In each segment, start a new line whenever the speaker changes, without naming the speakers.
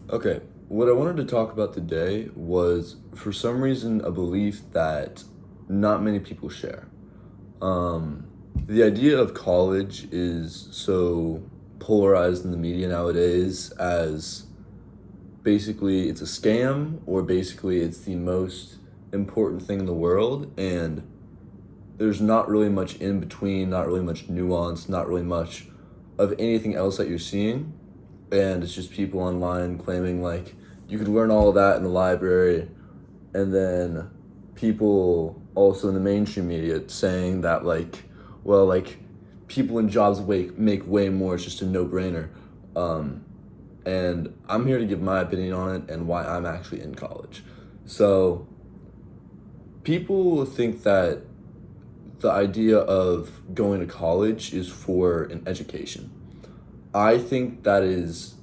Okay, what I wanted to talk about today was, for some reason, a belief that not many people share. Um, the idea of college is so polarized in the media nowadays as basically it's a scam, or basically it's the most important thing in the world, and there's not really much in between, not really much nuance, not really much of anything else that you're seeing. And it's just people online claiming like you could learn all of that in the library, and then people also in the mainstream media saying that like, well, like people in jobs make way more, it's just a no-brainer. And I'm here to give my opinion on it and why I'm actually in college. So people think that the idea of going to college is for an education. I think that is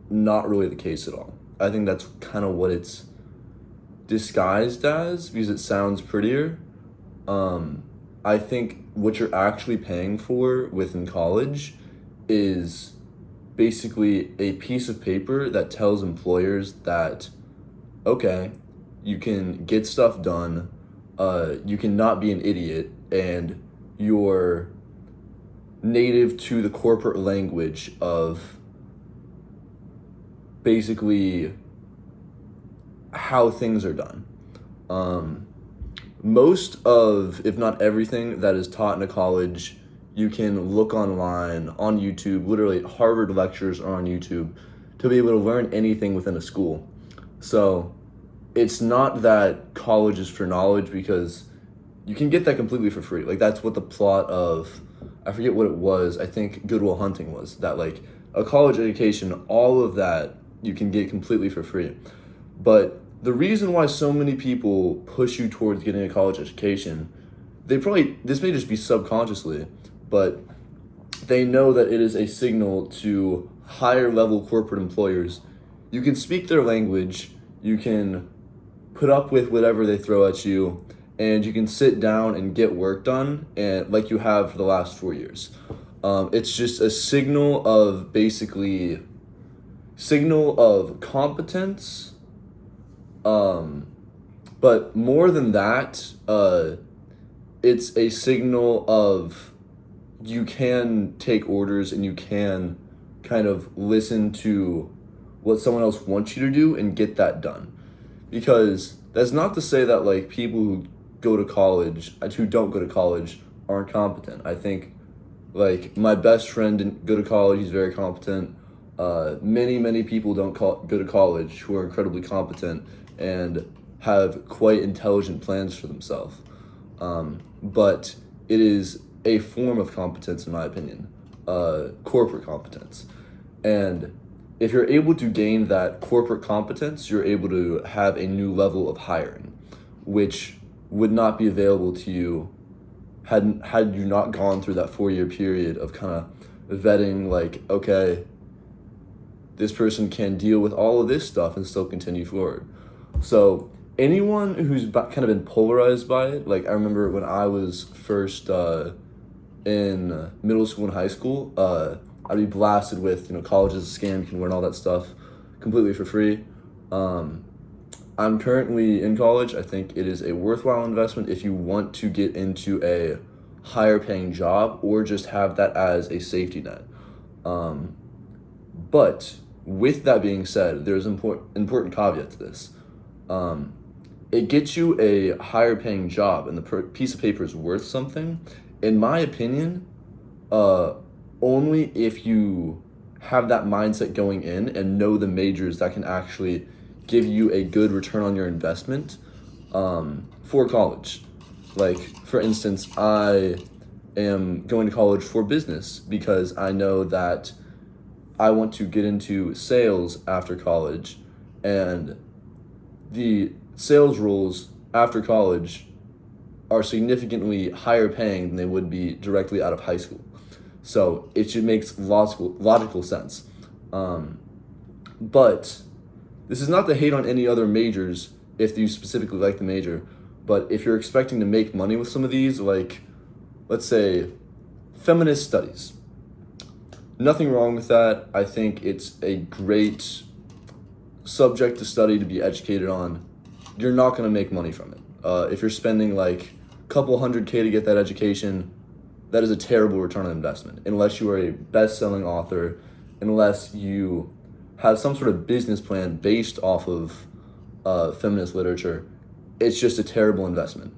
not really the case at all. I think that's kind of what it's disguised as because it sounds prettier. Um, I think what you're actually paying for within college is basically a piece of paper that tells employers that, okay, you can get stuff done, you can not be an idiot, and you're native to the corporate language of basically how things are done. Um, Most of, if not everything, that is taught in a college, you can look online, on YouTube. Literally, Harvard lectures are on YouTube to be able to learn anything within a school. So it's not that college is for knowledge because you can get that completely for free. Like, that's what the plot of, I forget what it was, I think Good Will Hunting was, that like a college education, all of that you can get completely for free. But the reason why so many people push you towards getting a college education, they probably, this may just be subconsciously, but they know that it is a signal to higher level corporate employers. You can speak their language, you can put up with whatever they throw at you, and you can sit down and get work done, and like you have for the last 4 years. It's just a signal of competence. But more than that, it's a signal of you can take orders and you can kind of listen to what someone else wants you to do and get that done. Because that's not to say that like people who go to college, who don't go to college, aren't competent. I think like my best friend didn't go to college. He's very competent. Many people don't go to college who are incredibly competent and have quite intelligent plans for themselves. But it is a form of competence, in my opinion, corporate competence. And if you're able to gain that corporate competence, you're able to have a new level of hiring, which would not be available to you had you not gone through that 4 year period of kind of vetting, like, okay, this person can deal with all of this stuff and still continue forward. So anyone who's kind of been polarized by it, like I remember when I was first in middle school and high school, I'd be blasted with, college is a scam, you can learn all that stuff completely for free. Um, I'm currently in college. I think it is a worthwhile investment if you want to get into a higher paying job or just have that as a safety net. Um, but with that being said, there's important caveat to this. Um, it gets you a higher paying job and the piece of paper is worth something. In my opinion, uh, only if you have that mindset going in and know the majors that can actually give you a good return on your investment for college. Like, for instance, I am going to college for business because I know that I want to get into sales after college, and the sales roles after college are significantly higher paying than they would be directly out of high school. So it should makes logical sense. Um, but this is not to hate on any other majors if you specifically like the major, but if you're expecting to make money with some of these, like, let's say, feminist studies, nothing wrong with that. I think it's a great subject to study, to be educated on, you're not going to make money from it. If you're spending like a couple $100K to get that education, that is a terrible return on investment. Unless you are a best-selling author, unless you have some sort of business plan based off of feminist literature, it's just a terrible investment.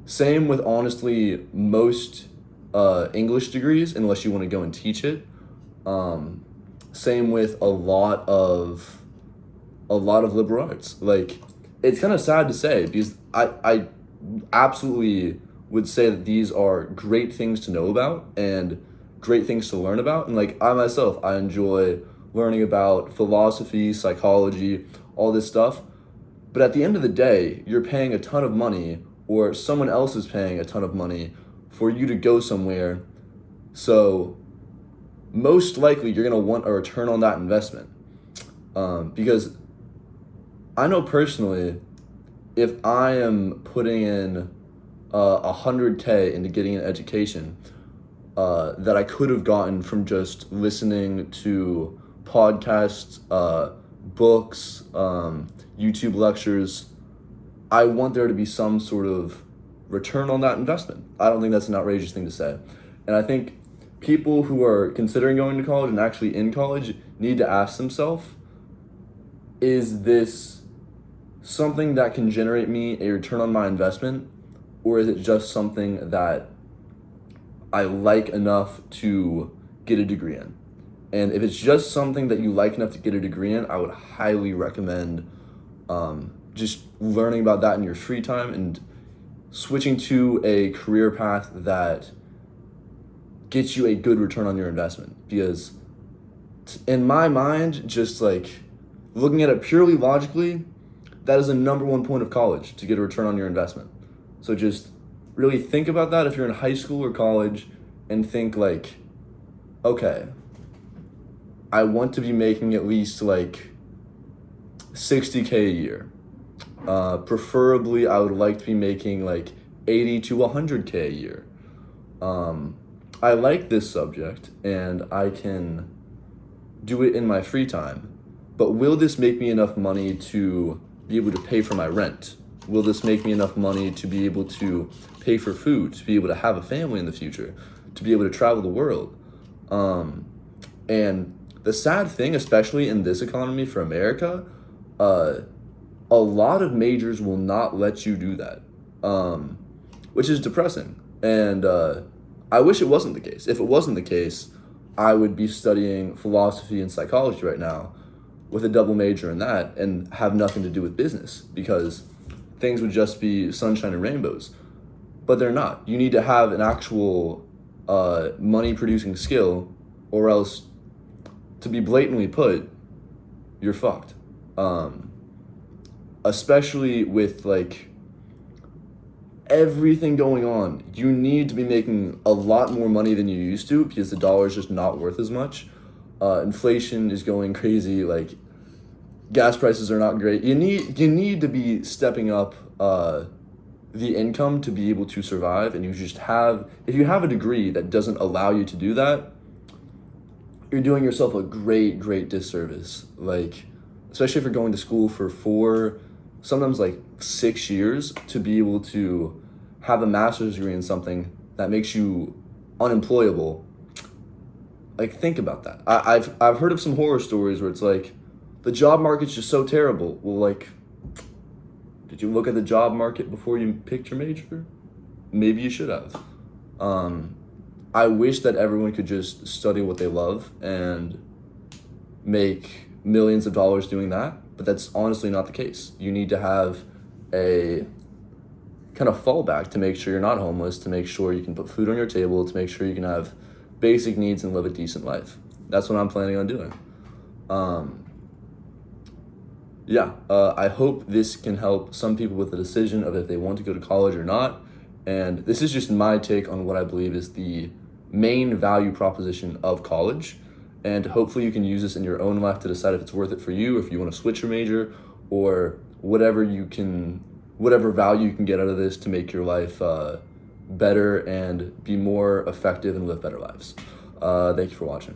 Same with, honestly, most English degrees, unless you want to go and teach it. Same with a lot of liberal arts. Like, it's kind of sad to say, because I absolutely would say that these are great things to know about and great things to learn about. And like, I myself, I enjoy learning about philosophy, psychology, all this stuff. But at the end of the day, you're paying a ton of money, or someone else is paying a ton of money for you to go somewhere. So most likely you're going to want a return on that investment. Because I know personally, if I am putting in 100K into getting an education that I could have gotten from just listening to podcasts, books, YouTube lectures, I want there to be some sort of return on that investment. I don't think that's an outrageous thing to say. And I think people who are considering going to college and actually in college need to ask themselves, is this something that can generate me a return on my investment, or is it just something that I like enough to get a degree in? And if it's just something that you like enough to get a degree in, I would highly recommend just learning about that in your free time and switching to a career path that gets you a good return on your investment. Because in my mind, just like looking at it purely logically, that is the number one point of college, to get a return on your investment. So just really think about that if you're in high school or college, and think like, okay, I want to be making at least like $60K a year. Preferably, I would like to be making like $80 to $100K a year. I like this subject and I can do it in my free time, but will this make me enough money to be able to pay for my rent? Will this make me enough money to be able to pay for food, to be able to have a family in the future, to be able to travel the world? And the sad thing, especially in this economy for America, a lot of majors will not let you do that, which is depressing. And I wish it wasn't the case. If it wasn't the case, I would be studying philosophy and psychology right now with a double major in that and have nothing to do with business, because things would just be sunshine and rainbows. But they're not. You need to have an actual money-producing skill, or else, to be blatantly put, you're fucked. Especially with like everything going on, you need to be making a lot more money than you used to, because the dollar is just not worth as much. Inflation is going crazy. Like, gas prices are not great. You need to be stepping up the income to be able to survive. And if you have a degree that doesn't allow you to do that, you're doing yourself a great disservice. Like, especially if you're going to school for 4, sometimes like 6 years, to be able to have a master's degree in something that makes you unemployable. Like, think about that. I've heard of some horror stories where it's like, the job market's just so terrible. Well, like, did you look at the job market before you picked your major? Maybe you should have. I wish that everyone could just study what they love and make millions of dollars doing that, but that's honestly not the case. You need to have a kind of fallback to make sure you're not homeless, to make sure you can put food on your table, to make sure you can have basic needs and live a decent life. That's what I'm planning on doing. I hope this can help some people with the decision of if they want to go to college or not. And this is just my take on what I believe is the main value proposition of college. And hopefully you can use this in your own life to decide if it's worth it for you, if you want to switch your major, or whatever value you can get out of this to make your life better and be more effective and live better lives. Thank you for watching.